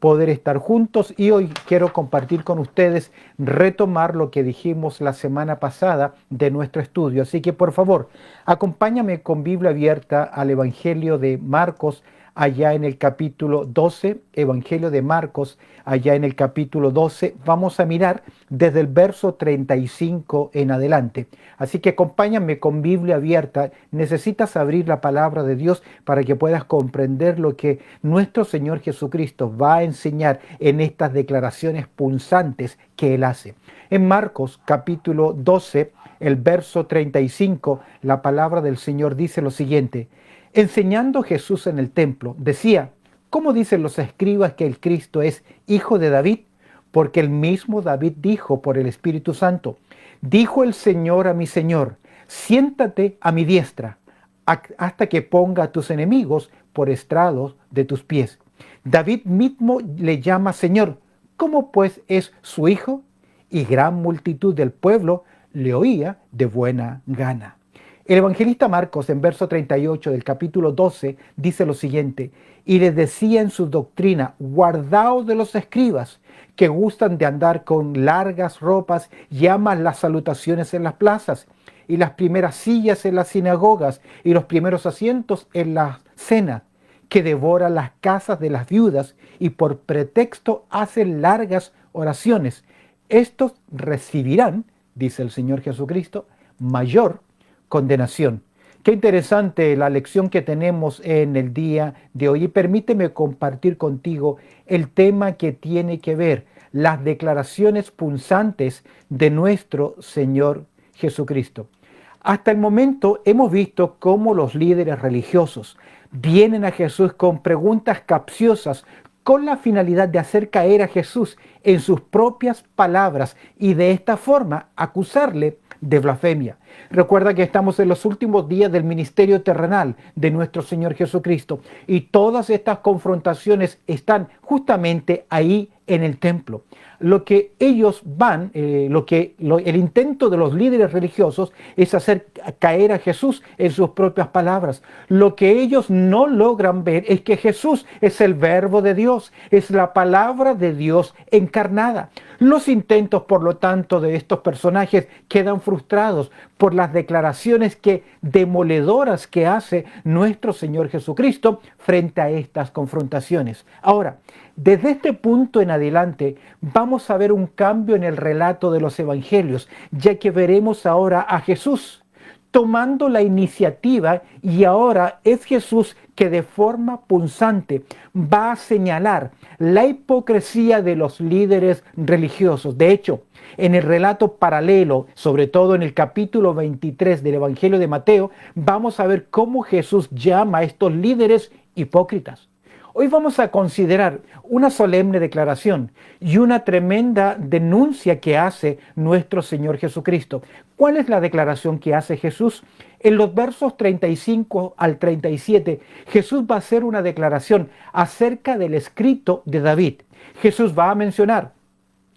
poder estar juntos y hoy quiero compartir con ustedes, retomar lo que dijimos la semana pasada de nuestro estudio. Así que por favor, acompáñame con Biblia abierta al Evangelio de Marcos, allá en el capítulo 12, Evangelio de Marcos, allá en el capítulo 12, vamos a mirar desde el verso 35 en adelante. Así que acompáñame con Biblia abierta, necesitas abrir la palabra de Dios para que puedas comprender lo que nuestro Señor Jesucristo va a enseñar en estas declaraciones punzantes que Él hace. En Marcos capítulo 12, el verso 35, la palabra del Señor dice lo siguiente: enseñando Jesús en el templo, decía: ¿cómo dicen los escribas que el Cristo es hijo de David? Porque el mismo David dijo por el Espíritu Santo: dijo el Señor a mi Señor, siéntate a mi diestra, hasta que ponga a tus enemigos por estrados de tus pies. David mismo le llama Señor. ¿Cómo pues es su hijo? Y gran multitud del pueblo le oía de buena gana. El evangelista Marcos, en verso 38 del capítulo 12, dice lo siguiente: y les decía en su doctrina, guardaos de los escribas, que gustan de andar con largas ropas y aman las salutaciones en las plazas, y las primeras sillas en las sinagogas, y los primeros asientos en las cenas, que devoran las casas de las viudas, y por pretexto hacen largas oraciones. Estos recibirán, dice el Señor Jesucristo, mayor condenación. Qué interesante la lección que tenemos en el día de hoy, y permíteme compartir contigo el tema que tiene que ver las declaraciones punzantes de nuestro Señor Jesucristo. Hasta el momento hemos visto cómo los líderes religiosos vienen a Jesús con preguntas capciosas con la finalidad de hacer caer a Jesús en sus propias palabras y de esta forma acusarle de blasfemia. Recuerda que estamos en los últimos días del ministerio terrenal de nuestro Señor Jesucristo y todas estas confrontaciones están justamente ahí en el templo. Lo que ellos el intento de los líderes religiosos es hacer caer a Jesús en sus propias palabras. Lo que ellos no logran ver es que Jesús es el verbo de Dios, es la palabra de Dios encarnada. Los intentos, por lo tanto, de estos personajes quedan frustrados por las declaraciones demoledoras que hace nuestro Señor Jesucristo frente a estas confrontaciones. Ahora, desde este punto en adelante vamos a ver un cambio en el relato de los evangelios, ya que veremos ahora a Jesús tomando la iniciativa, y ahora es Jesús que de forma punzante va a señalar la hipocresía de los líderes religiosos. De hecho, en el relato paralelo, sobre todo en el capítulo 23 del Evangelio de Mateo, vamos a ver cómo Jesús llama a estos líderes hipócritas. Hoy vamos a considerar una solemne declaración y una tremenda denuncia que hace nuestro Señor Jesucristo. ¿Cuál es la declaración que hace Jesús? En los versos 35 al 37, Jesús va a hacer una declaración acerca del escrito de David. Jesús va a mencionar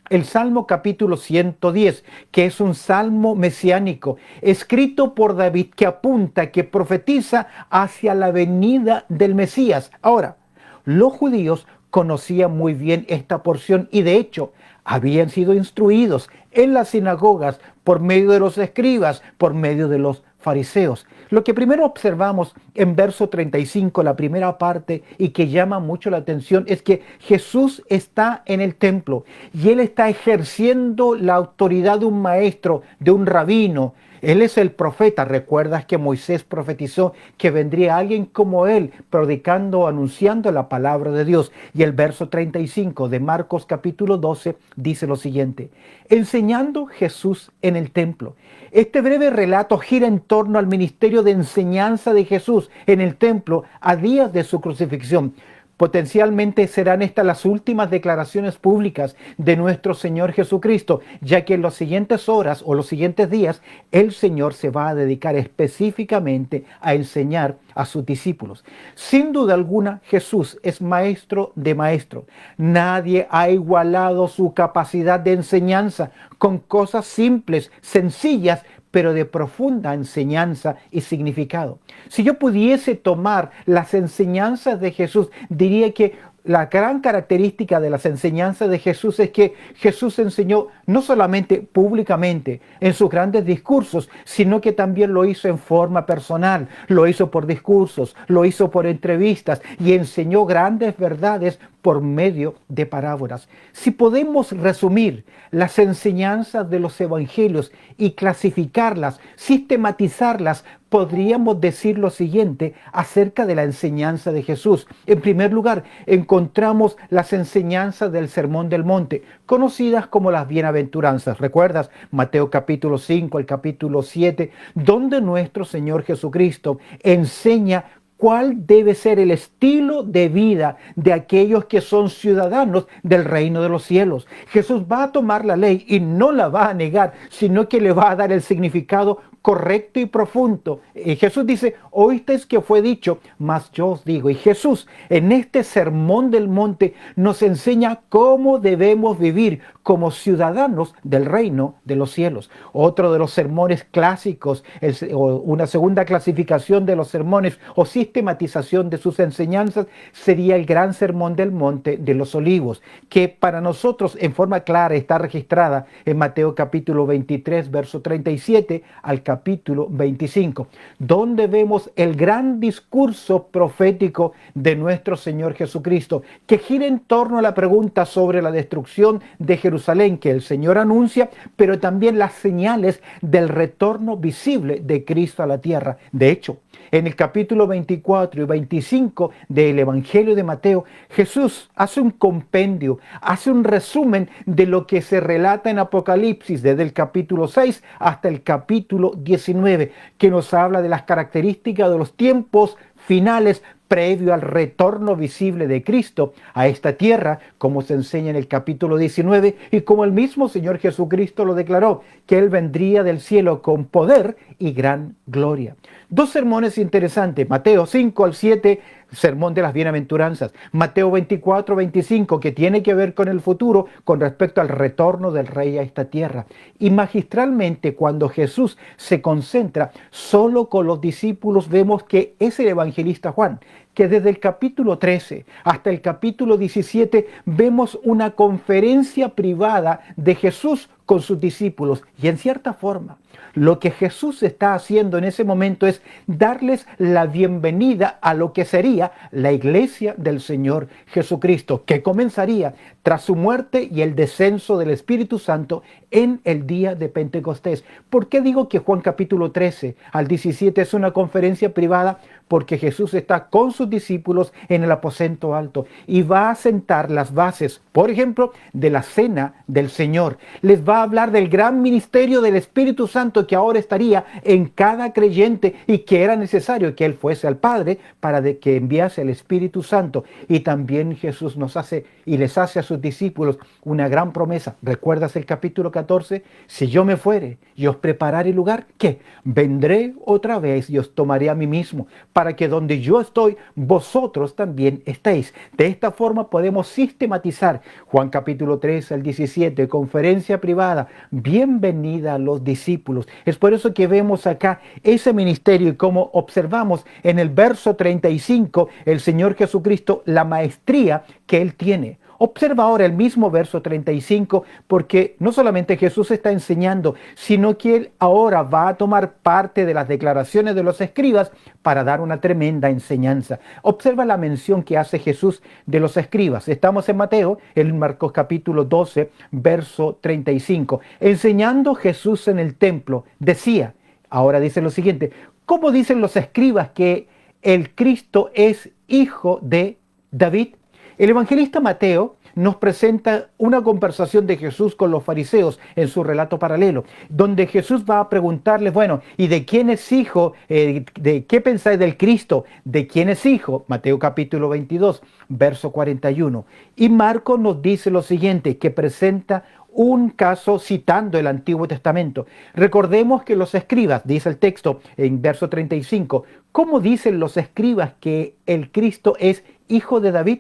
el Salmo capítulo 110, que es un salmo mesiánico, escrito por David, que apunta, que profetiza hacia la venida del Mesías. Ahora, los judíos conocían muy bien esta porción y de hecho habían sido instruidos en las sinagogas por medio de los escribas, por medio de los fariseos. Lo que primero observamos en verso 35, la primera parte, y que llama mucho la atención, es que Jesús está en el templo y Él está ejerciendo la autoridad de un maestro, de un rabino. Él es el profeta. Recuerdas que Moisés profetizó que vendría alguien como él, predicando, anunciando la palabra de Dios. Y el verso 35 de Marcos capítulo 12 dice lo siguiente: enseñando Jesús en el templo. Este breve relato gira en torno al ministerio de enseñanza de Jesús en el templo a días de su crucifixión. Potencialmente serán estas las últimas declaraciones públicas de nuestro Señor Jesucristo, ya que en las siguientes horas o los siguientes días el Señor se va a dedicar específicamente a enseñar a sus discípulos. Sin duda alguna, Jesús es maestro de maestros. Nadie ha igualado su capacidad de enseñanza con cosas simples, sencillas, pero de profunda enseñanza y significado. Si yo pudiese tomar las enseñanzas de Jesús, diría que la gran característica de las enseñanzas de Jesús es que Jesús enseñó no solamente públicamente en sus grandes discursos, sino que también lo hizo en forma personal, lo hizo por discursos, lo hizo por entrevistas y enseñó grandes verdades por medio de parábolas. Si podemos resumir las enseñanzas de los evangelios y clasificarlas, sistematizarlas, podríamos decir lo siguiente acerca de la enseñanza de Jesús. En primer lugar, encontramos las enseñanzas del Sermón del Monte, conocidas como las bienaventuranzas. ¿Recuerdas? Mateo capítulo 5, el capítulo 7, donde nuestro Señor Jesucristo enseña cuál debe ser el estilo de vida de aquellos que son ciudadanos del reino de los cielos. Jesús va a tomar la ley y no la va a negar, sino que le va a dar el significado correcto y profundo. Jesús dice, oísteis que fue dicho, mas yo os digo. Y Jesús en este sermón del monte nos enseña cómo debemos vivir como ciudadanos del reino de los cielos. Otro de los sermones clásicos, o una segunda clasificación de los sermones o sistematización de sus enseñanzas, sería el gran sermón del monte de los olivos, que para nosotros en forma clara está registrada en Mateo capítulo 23, verso 37 al capítulo 25, donde vemos el gran discurso profético de nuestro Señor Jesucristo, que gira en torno a la pregunta sobre la destrucción de Jerusalén que el Señor anuncia, pero también las señales del retorno visible de Cristo a la tierra. De hecho, en el capítulo 24 y 25 del Evangelio de Mateo, Jesús hace un compendio, hace un resumen de lo que se relata en Apocalipsis, desde el capítulo 6 hasta el capítulo 19, que nos habla de las características de los tiempos finales previo al retorno visible de Cristo a esta tierra, como se enseña en el capítulo 19, y como el mismo Señor Jesucristo lo declaró, que Él vendría del cielo con poder y gran gloria. Dos sermones interesantes, Mateo 5 al 7, sermón de las bienaventuranzas, Mateo 24, 25, que tiene que ver con el futuro, con respecto al retorno del Rey a esta tierra. Y magistralmente, cuando Jesús se concentra solo con los discípulos, vemos que es el evangelista Juan, que desde el capítulo 13 hasta el capítulo 17 vemos una conferencia privada de Jesús con sus discípulos. Y en cierta forma, lo que Jesús está haciendo en ese momento es darles la bienvenida a lo que sería la iglesia del Señor Jesucristo, que comenzaría tras su muerte y el descenso del Espíritu Santo en el día de Pentecostés. ¿Por qué digo que Juan capítulo 13 al 17 es una conferencia privada? Porque Jesús está con sus discípulos en el aposento alto y va a sentar las bases, por ejemplo, de la cena del Señor. Les va a hablar del gran ministerio del Espíritu Santo que ahora estaría en cada creyente y que era necesario que Él fuese al Padre para que enviase el Espíritu Santo. Y también Jesús nos hace y les hace a sus discípulos una gran promesa. ¿Recuerdas el capítulo 14? Si yo me fuere y os prepararé lugar, ¿qué? Vendré otra vez y os tomaré a mí mismo, para que donde yo estoy, vosotros también estéis. De esta forma podemos sistematizar Juan capítulo 3 al 17, conferencia privada, bienvenida a los discípulos. Es por eso que vemos acá ese ministerio y como observamos en el verso 35, el Señor Jesucristo, la maestría que Él tiene. Observa ahora el mismo verso 35, porque no solamente Jesús está enseñando, sino que Él ahora va a tomar parte de las declaraciones de los escribas para dar una tremenda enseñanza. Observa la mención que hace Jesús de los escribas. Estamos en Mateo, en Marcos capítulo 12, verso 35. Enseñando Jesús en el templo, decía, ahora dice lo siguiente, ¿cómo dicen los escribas que el Cristo es hijo de David? El evangelista Mateo nos presenta una conversación de Jesús con los fariseos en su relato paralelo, donde Jesús va a preguntarles, bueno, ¿y de quién es hijo? ¿De qué pensáis del Cristo? ¿De quién es hijo? Mateo capítulo 22, verso 41. Y Marcos nos dice lo siguiente, que presenta un caso citando el Antiguo Testamento. Recordemos que los escribas, dice el texto en verso 35, ¿cómo dicen los escribas que el Cristo es hijo de David?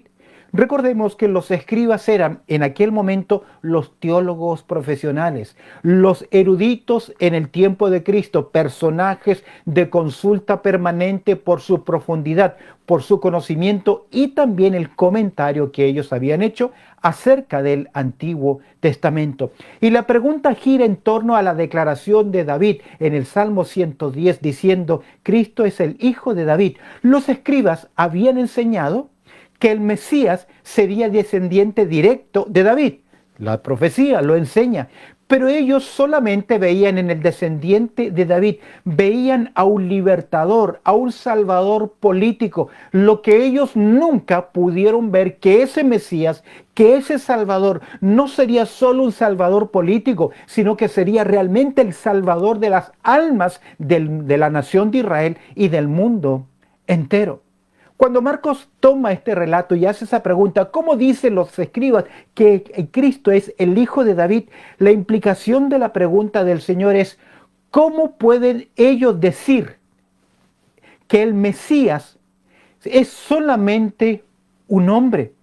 Recordemos que los escribas eran en aquel momento los teólogos profesionales, los eruditos en el tiempo de Cristo, personajes de consulta permanente por su profundidad, por su conocimiento y también el comentario que ellos habían hecho acerca del Antiguo Testamento. Y la pregunta gira en torno a la declaración de David en el Salmo 110 diciendo, Cristo es el Hijo de David. Los escribas habían enseñado que el Mesías sería descendiente directo de David. La profecía lo enseña. Pero ellos solamente veían en el descendiente de David, veían a un libertador, a un salvador político. Lo que ellos nunca pudieron ver, que ese Mesías, que ese salvador no sería solo un salvador político, sino que sería realmente el salvador de las almas de la nación de Israel y del mundo entero. Cuando Marcos toma este relato y hace esa pregunta, ¿cómo dicen los escribas que Cristo es el Hijo de David? La implicación de la pregunta del Señor es, ¿cómo pueden ellos decir que el Mesías es solamente un hombre?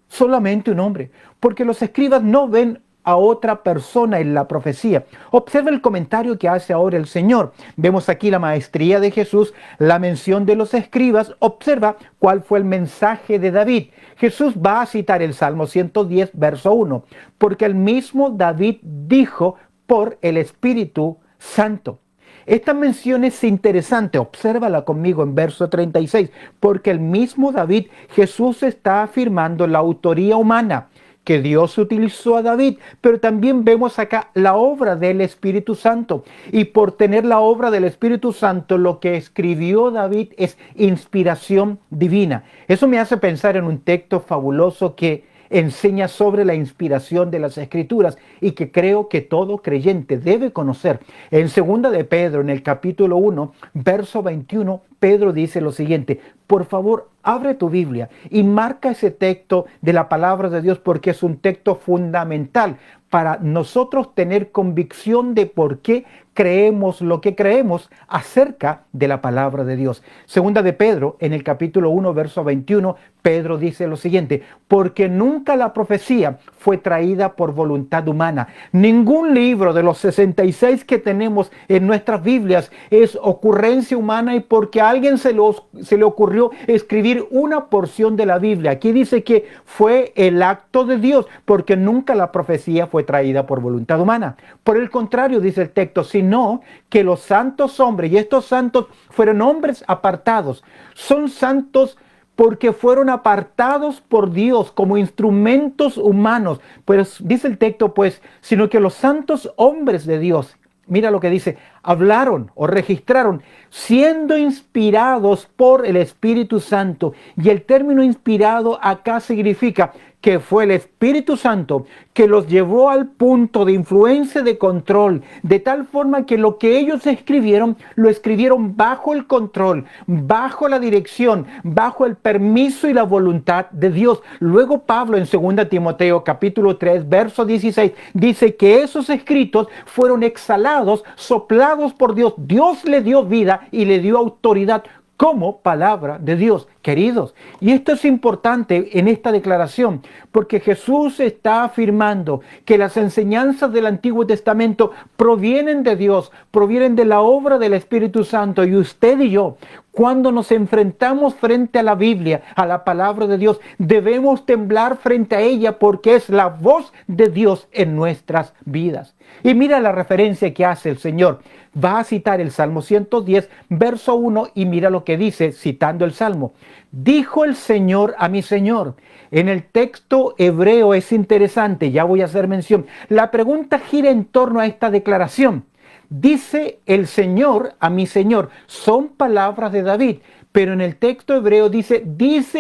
Solamente un hombre. Porque los escribas no ven a otra persona en la profecía. Observa el comentario que hace ahora el Señor. Vemos aquí la maestría de Jesús, la mención de los escribas. Observa cuál fue el mensaje de David. Jesús va a citar el Salmo 110, verso 1, porque el mismo David dijo por el Espíritu Santo. Esta mención es interesante, obsérvala conmigo en verso 36, porque el mismo David, Jesús está afirmando la autoría humana, que Dios utilizó a David, pero también vemos acá la obra del Espíritu Santo. Y por tener la obra del Espíritu Santo, lo que escribió David es inspiración divina. Eso me hace pensar en un texto fabuloso que enseña sobre la inspiración de las Escrituras y que creo que todo creyente debe conocer. En 2 de Pedro, en el capítulo 1, verso 21, Pedro dice lo siguiente: por favor, abre tu Biblia y marca ese texto de la palabra de Dios porque es un texto fundamental para nosotros tener convicción de por qué creemos lo que creemos acerca de la palabra de Dios. 2 de Pedro, en el capítulo 1, verso 21, Pedro dice lo siguiente: porque nunca la profecía fue traída por voluntad humana. Ningún libro de los 66 que tenemos en nuestras Biblias es ocurrencia humana y porque a alguien se le ocurrió escribir una porción de la Biblia. Aquí dice que fue el acto de Dios, porque nunca la profecía fue traída por voluntad humana. Por el contrario, dice el texto, sino que los santos hombres, y estos santos fueron hombres apartados, son santos porque fueron apartados por Dios como instrumentos humanos. Pues dice el texto, pues, sino que los santos hombres de Dios, mira lo que dice, hablaron o registraron siendo inspirados por el Espíritu Santo. Y el término inspirado acá significa que fue el Espíritu Santo que los llevó al punto de influencia, de control, de tal forma que lo que ellos escribieron, lo escribieron bajo el control, bajo la dirección, bajo el permiso y la voluntad de Dios. Luego Pablo en 2 Timoteo capítulo 3, verso 16, dice que esos escritos fueron exhalados, soplados por Dios. Dios le dio vida y le dio autoridad como palabra de Dios, queridos. Y esto es importante en esta declaración, porque Jesús está afirmando que las enseñanzas del Antiguo Testamento provienen de Dios, provienen de la obra del Espíritu Santo. Y usted y yo, cuando nos enfrentamos frente a la Biblia, a la palabra de Dios, debemos temblar frente a ella porque es la voz de Dios en nuestras vidas. Y mira la referencia que hace el Señor. Va a citar el Salmo 110, verso 1, y mira lo que dice, citando el Salmo. Dijo el Señor a mi Señor. En el texto hebreo es interesante, ya voy a hacer mención. La pregunta gira en torno a esta declaración. Dice el Señor a mi Señor. Son palabras de David, pero en el texto hebreo dice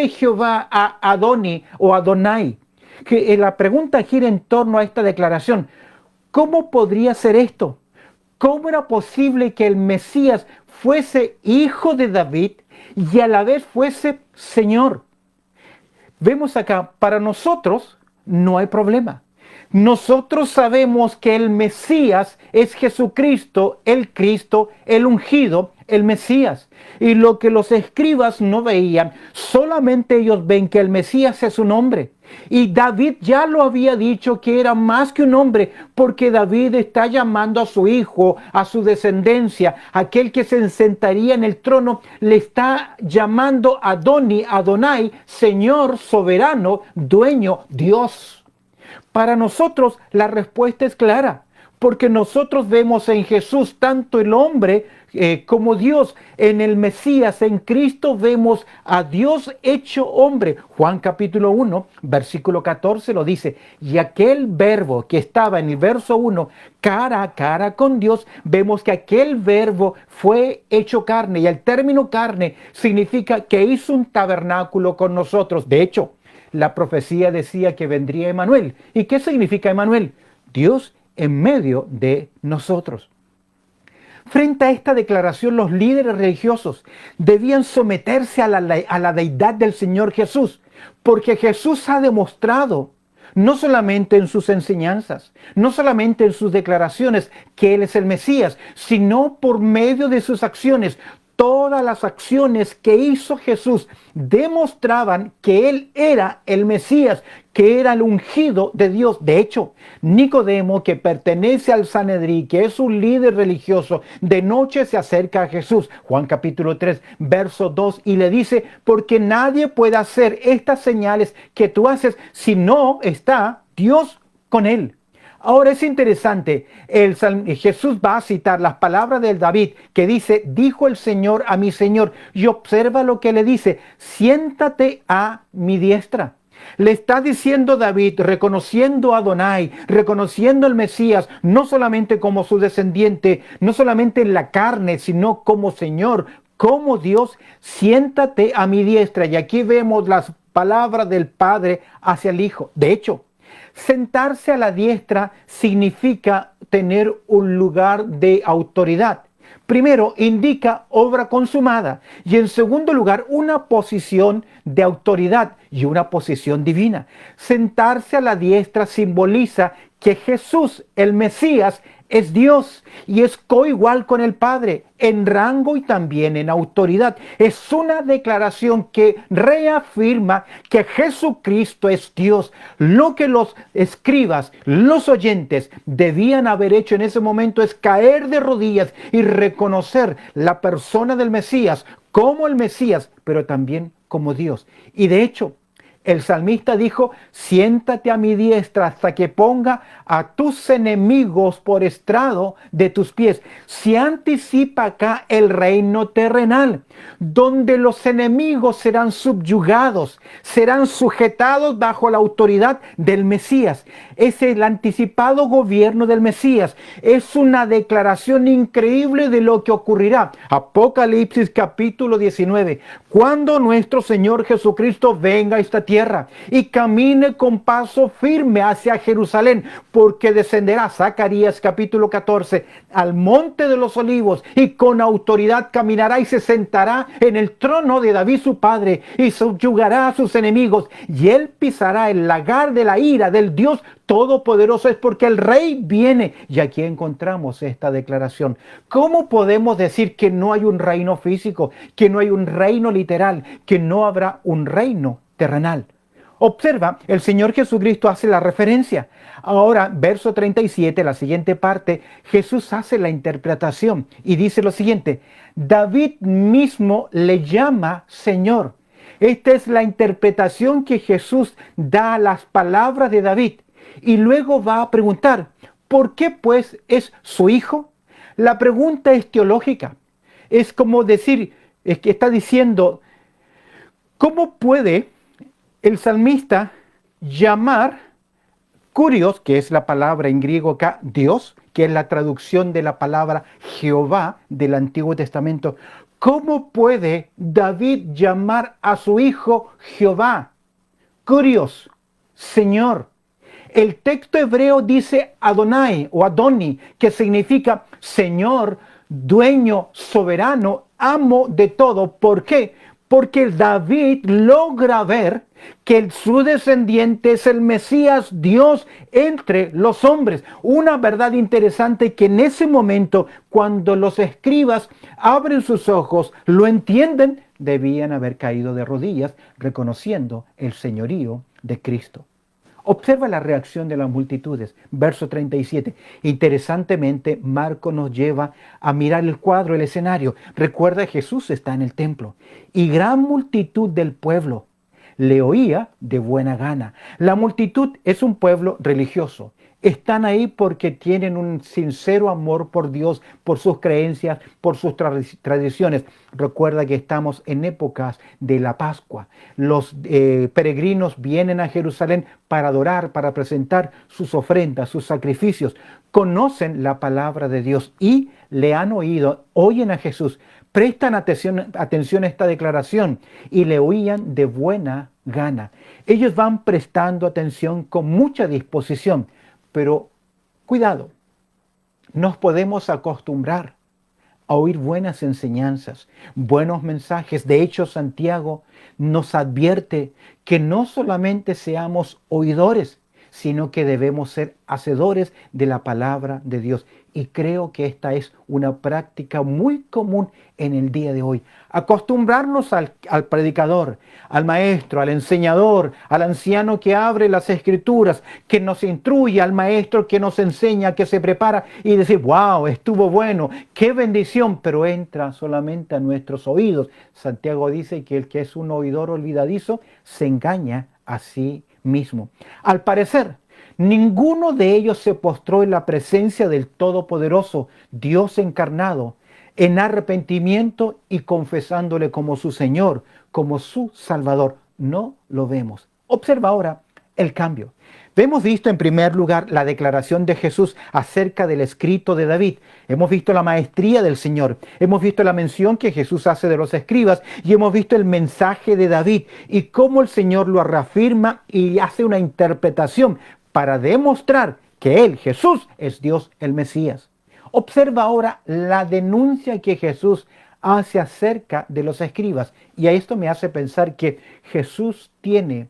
Jehová a Adoni o Adonai. Que la pregunta gira en torno a esta declaración. ¿Cómo podría ser esto? ¿Cómo era posible que el Mesías fuese hijo de David y a la vez fuese Señor? Vemos acá, para nosotros no hay problema. Nosotros sabemos que el Mesías es Jesucristo, el ungido, el Mesías. Y lo que los escribas no veían, solamente ellos ven que el Mesías es un hombre. Y David ya lo había dicho que era más que un hombre, porque David está llamando a su hijo, a su descendencia, aquel que se sentaría en el trono, le está llamando Adonai, Señor, soberano, dueño, Dios. Para nosotros la respuesta es clara, porque nosotros vemos en Jesús tanto el hombre como Dios. En el Mesías, en Cristo, vemos a Dios hecho hombre. Juan capítulo 1, versículo 14 lo dice. Y aquel verbo que estaba en el verso 1, cara a cara con Dios, vemos que aquel verbo fue hecho carne. Y el término carne significa que hizo un tabernáculo con nosotros. De hecho, la profecía decía que vendría Emmanuel. ¿Y qué significa Emmanuel? Dios en medio de nosotros. Frente a esta declaración, los líderes religiosos debían someterse a la deidad del Señor Jesús, porque Jesús ha demostrado, no solamente en sus enseñanzas, no solamente en sus declaraciones, que Él es el Mesías, sino por medio de sus acciones. Todas las acciones que hizo Jesús demostraban que Él era el Mesías, que era el ungido de Dios. De hecho, Nicodemo, que pertenece al Sanedrín, que es un líder religioso, de noche se acerca a Jesús, Juan capítulo 3, verso 2, y le dice, porque nadie puede hacer estas señales que tú haces si no está Dios con él. Ahora es interesante, Jesús va a citar las palabras del David que dice, dijo el Señor a mi Señor, y observa lo que le dice, siéntate a mi diestra. Le está diciendo David, reconociendo a Adonai, reconociendo al Mesías, no solamente como su descendiente, no solamente en la carne, sino como Señor, como Dios, siéntate a mi diestra. Y aquí vemos las palabras del Padre hacia el Hijo. De hecho, sentarse a la diestra significa tener un lugar de autoridad. Primero, indica obra consumada y en segundo lugar, una posición de autoridad y una posición divina. Sentarse a la diestra simboliza que Jesús, el Mesías, es Dios y es coigual con el Padre en rango y también en autoridad. Es una declaración que reafirma que Jesucristo es Dios. Lo que los escribas, los oyentes debían haber hecho en ese momento es caer de rodillas y reconocer la persona del Mesías como el Mesías, pero también como Dios. Y de hecho, el salmista dijo, siéntate a mi diestra hasta que ponga a tus enemigos por estrado de tus pies. Se anticipa acá el reino terrenal, donde los enemigos serán subyugados, serán sujetados bajo la autoridad del Mesías. Es el anticipado gobierno del Mesías. Es una declaración increíble de lo que ocurrirá. Apocalipsis capítulo 19. Cuando nuestro Señor Jesucristo venga a esta tierra y camine con paso firme hacia Jerusalén, porque descenderá, Zacarías capítulo 14, al monte de los olivos y con autoridad caminará y se sentará en el trono de David su padre y subyugará a sus enemigos y él pisará el lagar de la ira del Dios Todopoderoso. Es porque el Rey viene. Y aquí encontramos esta declaración. ¿Cómo podemos decir que no hay un reino físico, que no hay un reino literal, que no habrá un reino terrenal? Observa, el Señor Jesucristo hace la referencia. Ahora, verso 37, la siguiente parte, Jesús hace la interpretación y dice lo siguiente: David mismo le llama Señor. Esta es la interpretación que Jesús da a las palabras de David. Y luego va a preguntar, ¿por qué pues es su hijo? La pregunta es teológica. Es como decir, es que está diciendo, ¿cómo puede el salmista llamar Kurios, que es la palabra en griego acá, Dios, que es la traducción de la palabra Jehová del Antiguo Testamento? ¿Cómo puede David llamar a su hijo Jehová? Kurios, Señor. El texto hebreo dice Adonai o Adoni, que significa Señor, dueño, soberano, amo de todo. ¿Por qué? porque David logra ver que su descendiente es el Mesías, Dios entre los hombres. Una verdad interesante que en ese momento, cuando los escribas abren sus ojos, lo entienden, debían haber caído de rodillas, reconociendo el señorío de Cristo. Observa la reacción de las multitudes. Verso 37. Interesantemente, Marco nos lleva a mirar el cuadro, el escenario. Recuerda, Jesús está en el templo y gran multitud del pueblo le oía de buena gana. La multitud es un pueblo religioso. Están ahí porque tienen un sincero amor por Dios, por sus creencias, por sus tradiciones. Recuerda que estamos en épocas de la Pascua. Los peregrinos vienen a Jerusalén para adorar, para presentar sus ofrendas, sus sacrificios. Conocen la palabra de Dios y le han oído, oyen a Jesús. Prestan atención a esta declaración y le oían de buena gana. Ellos van prestando atención con mucha disposición. Pero cuidado, nos podemos acostumbrar a oír buenas enseñanzas, buenos mensajes. De hecho, Santiago nos advierte que no solamente seamos oidores, sino que debemos ser hacedores de la palabra de Dios. Y creo que esta es una práctica muy común en el día de hoy. Acostumbrarnos al predicador, al maestro, al enseñador, al anciano que abre las escrituras, que nos instruye, al maestro que nos enseña, que se prepara y decir, wow, estuvo bueno, qué bendición, pero entra solamente a nuestros oídos. Santiago dice que el que es un oidor olvidadizo se engaña a sí mismo. Al parecer, ninguno de ellos se postró en la presencia del Todopoderoso, Dios encarnado, en arrepentimiento y confesándole como su Señor, como su Salvador. No lo vemos. Observa ahora el cambio. Hemos visto en primer lugar la declaración de Jesús acerca del escrito de David. Hemos visto la maestría del Señor. Hemos visto la mención que Jesús hace de los escribas y hemos visto el mensaje de David y cómo el Señor lo reafirma y hace una interpretación para demostrar que Él, Jesús, es Dios el Mesías. Observa ahora la denuncia que Jesús hace acerca de los escribas. Y a esto me hace pensar que Jesús tiene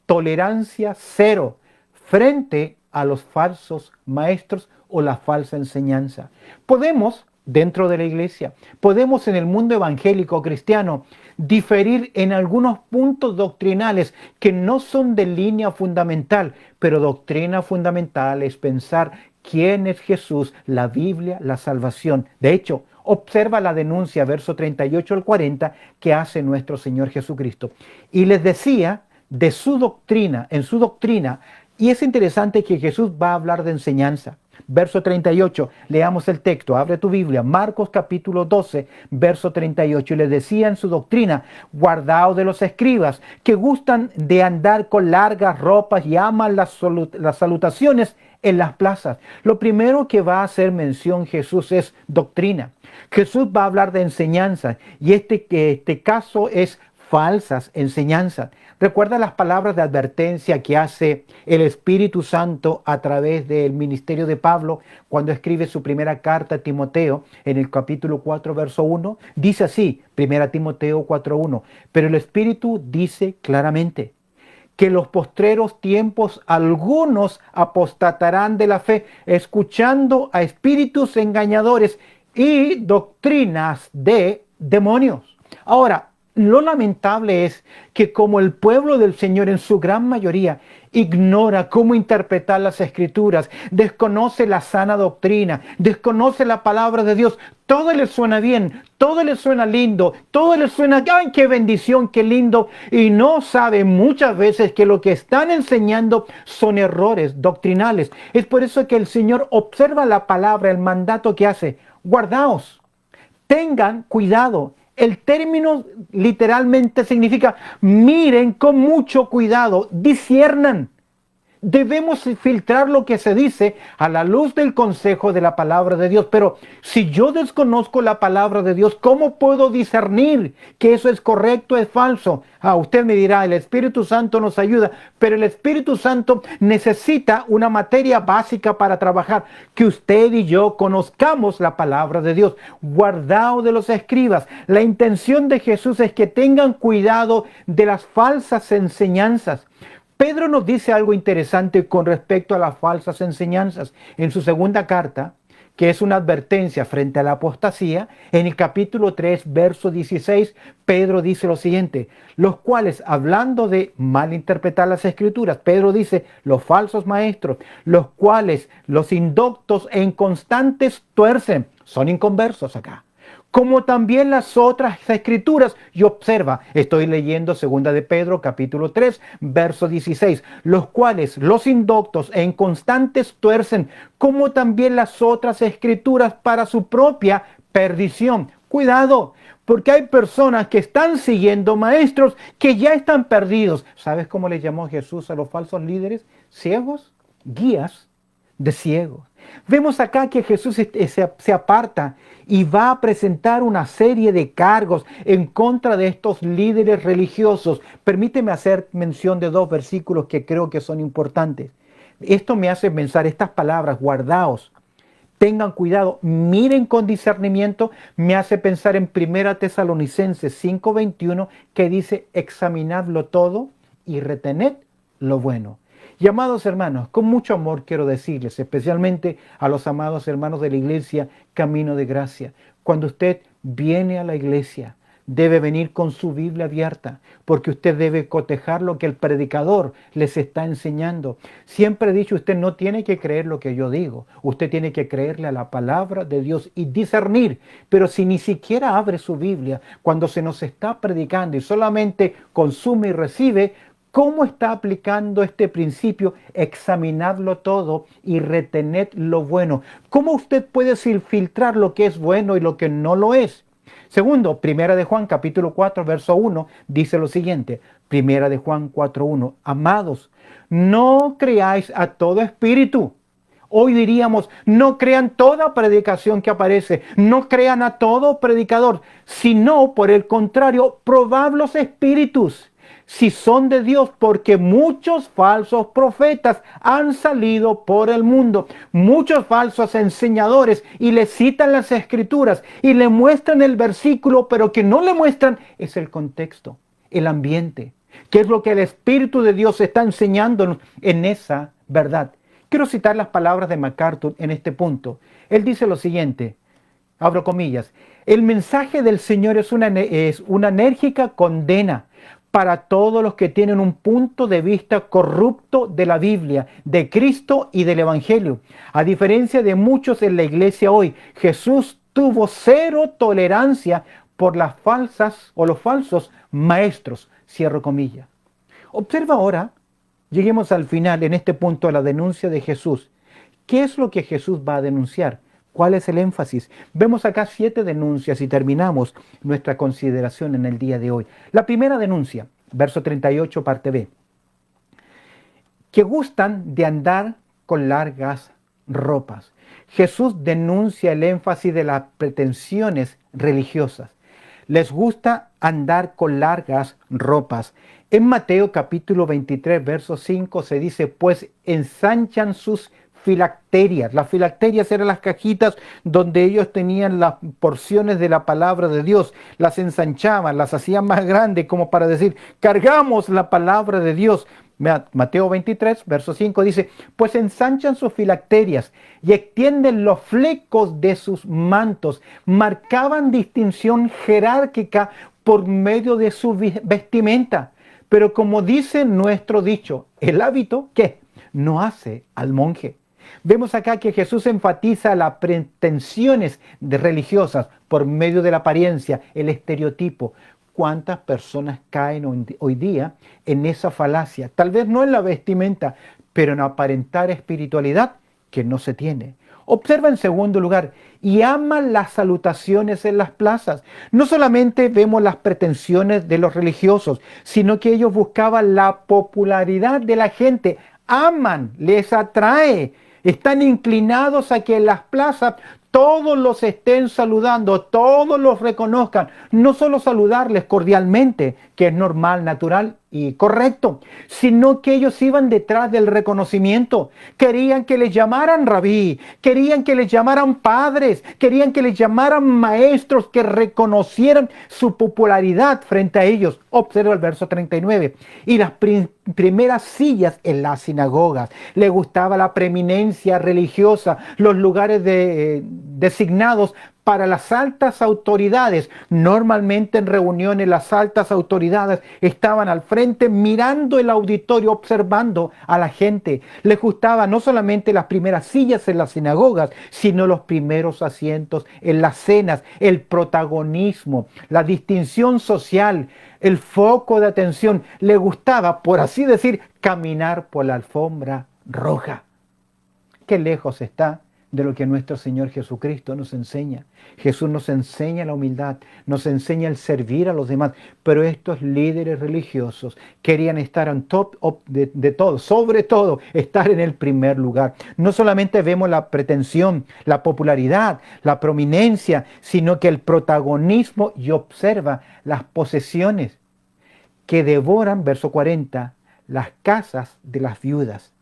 tolerancia cero frente a los falsos maestros o la falsa enseñanza. Podemos, dentro de la iglesia, podemos en el mundo evangélico cristiano diferir en algunos puntos doctrinales que no son de línea fundamental, pero doctrina fundamental es pensar quién es Jesús, la Biblia, la salvación. De hecho, observa la denuncia, verso 38 al 40, que hace nuestro Señor Jesucristo. Y les decía de su doctrina, en su doctrina, y es interesante que Jesús va a hablar de enseñanza. Verso 38, leamos el texto, abre tu Biblia, Marcos capítulo 12, verso 38. Y les decía en su doctrina, guardaos de los escribas, que gustan de andar con largas ropas y aman las salutaciones en las plazas. Lo primero que va a hacer mención Jesús es doctrina. Jesús va a hablar de enseñanza y este caso es falsas enseñanzas. Recuerda las palabras de advertencia que hace el Espíritu Santo a través del ministerio de Pablo cuando escribe su primera carta a Timoteo en el capítulo 4, verso 1. Dice así, 1 Timoteo 4:1, pero el Espíritu dice claramente que en los postreros tiempos algunos apostatarán de la fe, escuchando a espíritus engañadores y doctrinas de demonios. Ahora, lo lamentable es que como el pueblo del Señor en su gran mayoría ignora cómo interpretar las escrituras, desconoce la sana doctrina, desconoce la palabra de Dios, todo le suena bien, todo le suena lindo, todo le suena, ¡ay, qué bendición, qué lindo! Y no sabe muchas veces que lo que están enseñando son errores doctrinales. Es por eso que el Señor observa la palabra, el mandato que hace. Guardaos, tengan cuidado. El término literalmente significa miren con mucho cuidado, disciernan. Debemos filtrar lo que se dice a la luz del consejo de la palabra de Dios. Pero si yo desconozco la palabra de Dios, ¿cómo puedo discernir que eso es correcto o es falso? Usted me dirá, el Espíritu Santo nos ayuda, pero el Espíritu Santo necesita una materia básica para trabajar, que usted y yo conozcamos la palabra de Dios. Guardado de los escribas. La intención de Jesús es que tengan cuidado de las falsas enseñanzas. Pedro nos dice algo interesante con respecto a las falsas enseñanzas. En su segunda carta, que es una advertencia frente a la apostasía, en el capítulo 3, verso 16, Pedro dice lo siguiente: los cuales, hablando de malinterpretar las escrituras, Pedro dice, los falsos maestros, los cuales los indoctos e inconstantes tuercen, son inconversos acá, como también las otras escrituras. Y observa, estoy leyendo segunda de Pedro, capítulo 3, verso 16, los cuales los indoctos e inconstantes tuercen, como también las otras escrituras, para su propia perdición. Cuidado, porque hay personas que están siguiendo maestros que ya están perdidos. ¿Sabes cómo le llamó Jesús a los falsos líderes? Ciegos, guías de ciegos. Vemos acá que Jesús se aparta y va a presentar una serie de cargos en contra de estos líderes religiosos. Permíteme hacer mención de 2 versículos que creo que son importantes. Esto me hace pensar estas palabras: guardaos, tengan cuidado, miren con discernimiento. Me hace pensar en 1 Tesalonicenses 5:21, que dice: examinadlo todo y retened lo bueno. Y amados hermanos, con mucho amor quiero decirles, especialmente a los amados hermanos de la iglesia Camino de Gracia, cuando usted viene a la iglesia, debe venir con su Biblia abierta, porque usted debe cotejar lo que el predicador les está enseñando. Siempre he dicho, usted no tiene que creer lo que yo digo, usted tiene que creerle a la palabra de Dios y discernir. Pero si ni siquiera abre su Biblia cuando se nos está predicando y solamente consume y recibe, ¿cómo está aplicando este principio? Examinadlo todo y retened lo bueno. ¿Cómo usted puede filtrar lo que es bueno y lo que no lo es? Segundo, Primera de Juan, capítulo 4, verso 1, dice lo siguiente. Primera de Juan 4:1. Amados, no creáis a todo espíritu. Hoy diríamos, no crean toda predicación que aparece, no crean a todo predicador, sino por el contrario, probad los espíritus, si son de Dios, porque muchos falsos profetas han salido por el mundo, muchos falsos enseñadores, y le citan las escrituras y le muestran el versículo, pero que no le muestran es el contexto, el ambiente, qué es lo que el Espíritu de Dios está enseñándonos en esa verdad. Quiero citar las palabras de MacArthur en este punto. Él dice lo siguiente, abro comillas: el mensaje del Señor es una enérgica condena para todos los que tienen un punto de vista corrupto de la Biblia, de Cristo y del Evangelio. A diferencia de muchos en la iglesia hoy, Jesús tuvo cero tolerancia por las falsas o los falsos maestros. Cierro comillas. Observa ahora, lleguemos al final en este punto a la denuncia de Jesús. ¿Qué es lo que Jesús va a denunciar? ¿Cuál es el énfasis? Vemos acá 7 denuncias y terminamos nuestra consideración en el día de hoy. La primera denuncia, verso 38, parte B. Que gustan de andar con largas ropas. Jesús denuncia el énfasis de las pretensiones religiosas. Les gusta andar con largas ropas. En Mateo capítulo 23, verso 5 se dice, pues ensanchan sus filacterias. Las filacterias eran las cajitas donde ellos tenían las porciones de la palabra de Dios, las ensanchaban, las hacían más grandes como para decir, cargamos la palabra de Dios. Mateo 23, verso 5 dice, pues ensanchan sus filacterias y extienden los flecos de sus mantos, marcaban distinción jerárquica por medio de su vestimenta. Pero como dice nuestro dicho, el hábito, ¿qué? No hace al monje. Vemos acá que Jesús enfatiza las pretensiones religiosas por medio de la apariencia, el estereotipo. ¿Cuántas personas caen hoy día en esa falacia? Tal vez no en la vestimenta, pero en aparentar espiritualidad que no se tiene. Observa en segundo lugar, y aman las salutaciones en las plazas. No solamente vemos las pretensiones de los religiosos, sino que ellos buscaban la popularidad de la gente aman, les atrae, están inclinados a que en las plazas todos los estén saludando, todos los reconozcan. No solo saludarles cordialmente, que es normal, natural y correcto, sino que ellos iban detrás del reconocimiento. Querían que les llamaran rabí, querían que les llamaran padres, querían que les llamaran maestros, que reconocieran su popularidad frente a ellos. Observa el verso 39. Y las primeras sillas en las sinagogas. Le gustaba la preeminencia religiosa, los lugares designados para las altas autoridades. Normalmente en reuniones las altas autoridades estaban al frente mirando el auditorio, observando a la gente. Les gustaba no solamente las primeras sillas en las sinagogas, sino los primeros asientos en las cenas, el protagonismo, la distinción social, el foco de atención. Le gustaba, por así decir, caminar por la alfombra roja. Qué lejos está de lo que nuestro Señor Jesucristo nos enseña. Jesús nos enseña la humildad, nos enseña el servir a los demás, pero estos líderes religiosos querían estar on top de todo, sobre todo estar en el primer lugar. No solamente vemos la pretensión, la popularidad, la prominencia, sino que el protagonismo, y observa las posesiones que devoran, verso 40, las casas de las viudas.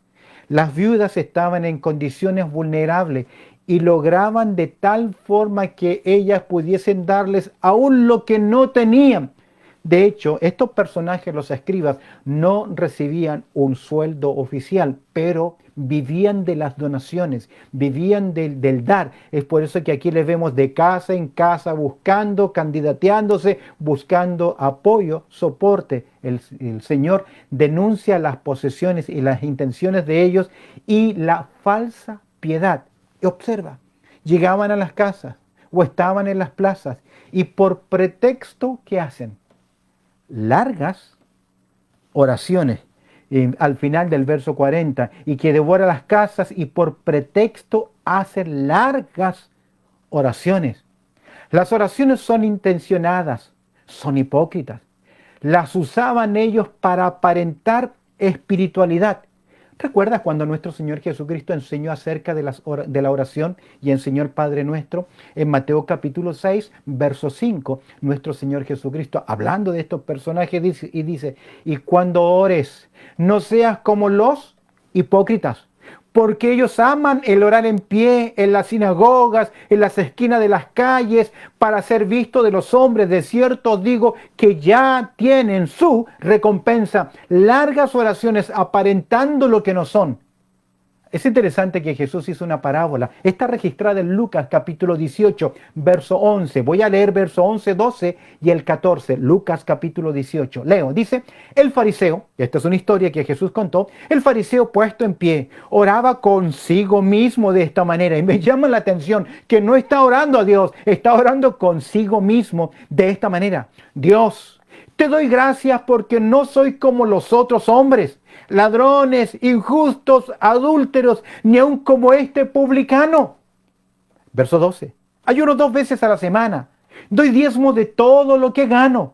Las viudas estaban en condiciones vulnerables y lograban de tal forma que ellas pudiesen darles aún lo que no tenían. De hecho, estos personajes, los escribas, no recibían un sueldo oficial, pero vivían de las donaciones, vivían del dar. Es por eso que aquí les vemos de casa en casa buscando, candidateándose, buscando apoyo, soporte. El Señor denuncia las posesiones y las intenciones de ellos y la falsa piedad. Y observa, llegaban a las casas o estaban en las plazas y por pretexto, ¿qué hacen? Largas oraciones al final del verso 40, y que devora las casas y por pretexto hace largas oraciones. Las oraciones son intencionadas, son hipócritas. Las usaban ellos para aparentar espiritualidad. ¿Recuerdas cuando nuestro Señor Jesucristo enseñó acerca de la oración y enseñó el Padre Nuestro? En Mateo capítulo 6, verso 5, nuestro Señor Jesucristo, hablando de estos personajes, dice, y cuando ores, no seas como los hipócritas, porque ellos aman el orar en pie, en las sinagogas, en las esquinas de las calles, para ser visto de los hombres. De cierto os digo que ya tienen su recompensa. Largas oraciones aparentando lo que no son. Es interesante que Jesús hizo una parábola. Está registrada en Lucas capítulo 18, verso 11. Voy a leer verso 11, 12 y el 14. Lucas capítulo 18. Leo, dice, el fariseo, esta es una historia que Jesús contó, el fariseo puesto en pie, oraba consigo mismo de esta manera. Y me llama la atención que no está orando a Dios, está orando consigo mismo de esta manera. Dios, te doy gracias porque no soy como los otros hombres, ladrones, injustos, adúlteros, ni aun como este publicano. Verso 12. Ayuno 2 veces a la semana. Doy diezmo de todo lo que gano.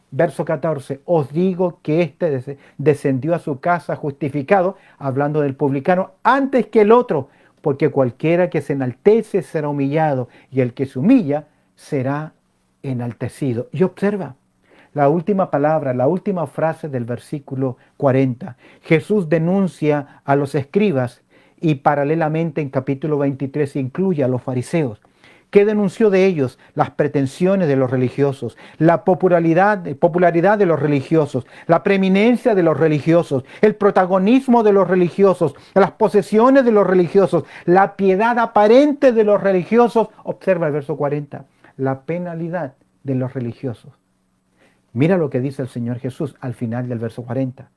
Verso 14. Os digo que este descendió a su casa justificado, hablando del publicano, antes que el otro, porque cualquiera que se enaltece será humillado, y el que se humilla será enaltecido. Y observa la última palabra, la última frase del versículo 40. Jesús denuncia a los escribas y paralelamente en capítulo 23 incluye a los fariseos. ¿Qué denunció de ellos? Las pretensiones de los religiosos, la popularidad de los religiosos, la preeminencia de los religiosos, el protagonismo de los religiosos, las posesiones de los religiosos, la piedad aparente de los religiosos. Observa el verso 40, la penalidad de los religiosos. Mira lo que dice el Señor Jesús al final del verso 40.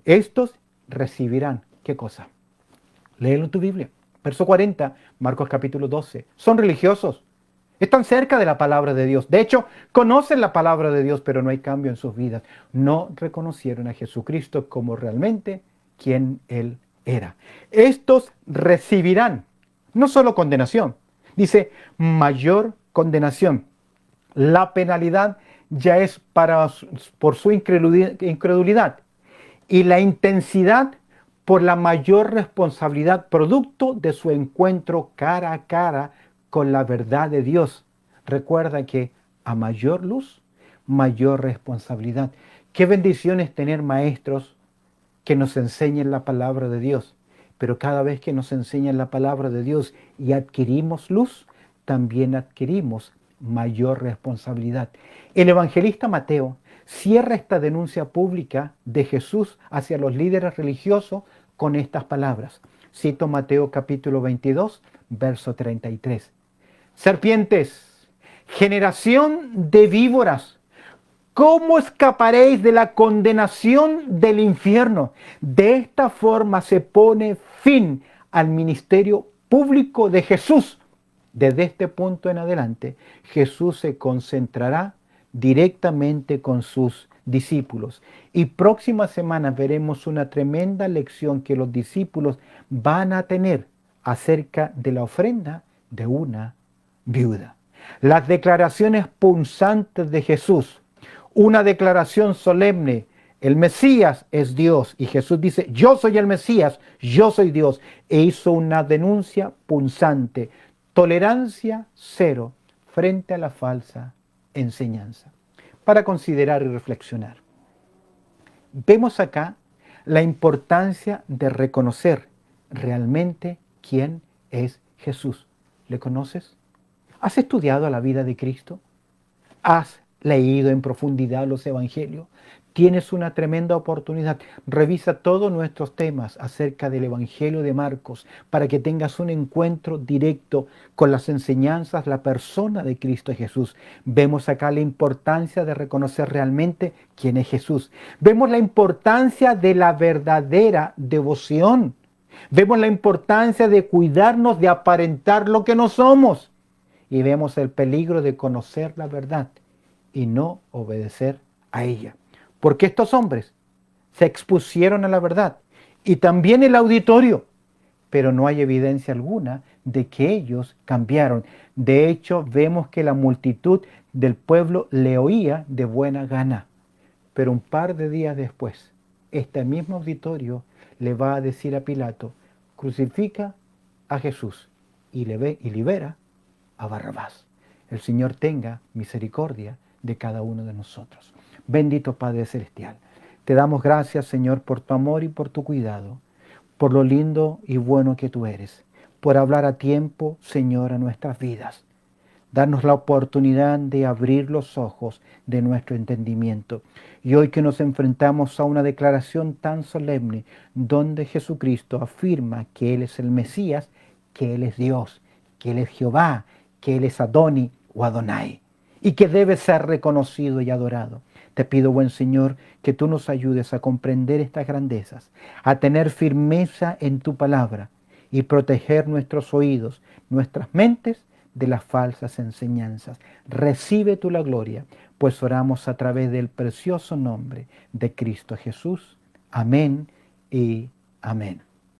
Estos recibirán, ¿qué cosa? Léelo en tu Biblia. Verso 40, Marcos capítulo 12. Son religiosos. Están cerca de la palabra de Dios. De hecho, conocen la palabra de Dios, pero no hay cambio en sus vidas. No reconocieron a Jesucristo como realmente quien Él era. Estos recibirán no solo condenación. Dice, mayor condenación. La penalidad ya es por su incredulidad y la intensidad por la mayor responsabilidad producto de su encuentro cara a cara con la verdad de Dios. Recuerda que a mayor luz, mayor responsabilidad. Qué bendición es tener maestros que nos enseñen la palabra de Dios. Pero cada vez que nos enseñan la palabra de Dios y adquirimos luz, también adquirimos mayor responsabilidad. El evangelista Mateo cierra esta denuncia pública de Jesús hacia los líderes religiosos con estas palabras. Cito Mateo capítulo 22, verso 33. Serpientes, generación de víboras, ¿cómo escaparéis de la condenación del infierno? De esta forma se pone fin al ministerio público de Jesús. Desde este punto en adelante, Jesús se concentrará directamente con sus discípulos. Y próxima semana veremos una tremenda lección que los discípulos van a tener acerca de la ofrenda de una viuda. Las declaraciones punzantes de Jesús, una declaración solemne: el Mesías es Dios. Y Jesús dice: yo soy el Mesías, yo soy Dios. E hizo una denuncia punzante: tolerancia cero frente a la falsa enseñanza. Para considerar y reflexionar, vemos acá la importancia de reconocer realmente quién es Jesús. ¿Le conoces? ¿Has estudiado la vida de Cristo? ¿Has leído en profundidad los evangelios? Tienes una tremenda oportunidad. Revisa todos nuestros temas acerca del Evangelio de Marcos para que tengas un encuentro directo con las enseñanzas, la persona de Cristo Jesús. Vemos acá la importancia de reconocer realmente quién es Jesús. Vemos la importancia de la verdadera devoción. Vemos la importancia de cuidarnos de aparentar lo que no somos. Y vemos el peligro de conocer la verdad y no obedecer a ella. Porque estos hombres se expusieron a la verdad y también el auditorio, pero no hay evidencia alguna de que ellos cambiaron. De hecho, vemos que la multitud del pueblo le oía de buena gana. Pero un par de días después, este mismo auditorio le va a decir a Pilato: crucifica a Jesús y libera a Barrabás. El Señor tenga misericordia de cada uno de nosotros. Bendito Padre Celestial, te damos gracias, Señor, por tu amor y por tu cuidado, por lo lindo y bueno que tú eres, por hablar a tiempo, Señor, a nuestras vidas. Darnos la oportunidad de abrir los ojos de nuestro entendimiento. Y hoy que nos enfrentamos a una declaración tan solemne, donde Jesucristo afirma que Él es el Mesías, que Él es Dios, que Él es Jehová, que Él es Adoni o Adonai, y que debe ser reconocido y adorado. Te pido, buen Señor, que tú nos ayudes a comprender estas grandezas, a tener firmeza en tu palabra y proteger nuestros oídos, nuestras mentes de las falsas enseñanzas. Recibe tú la gloria, pues oramos a través del precioso nombre de Cristo Jesús. Amén y amén.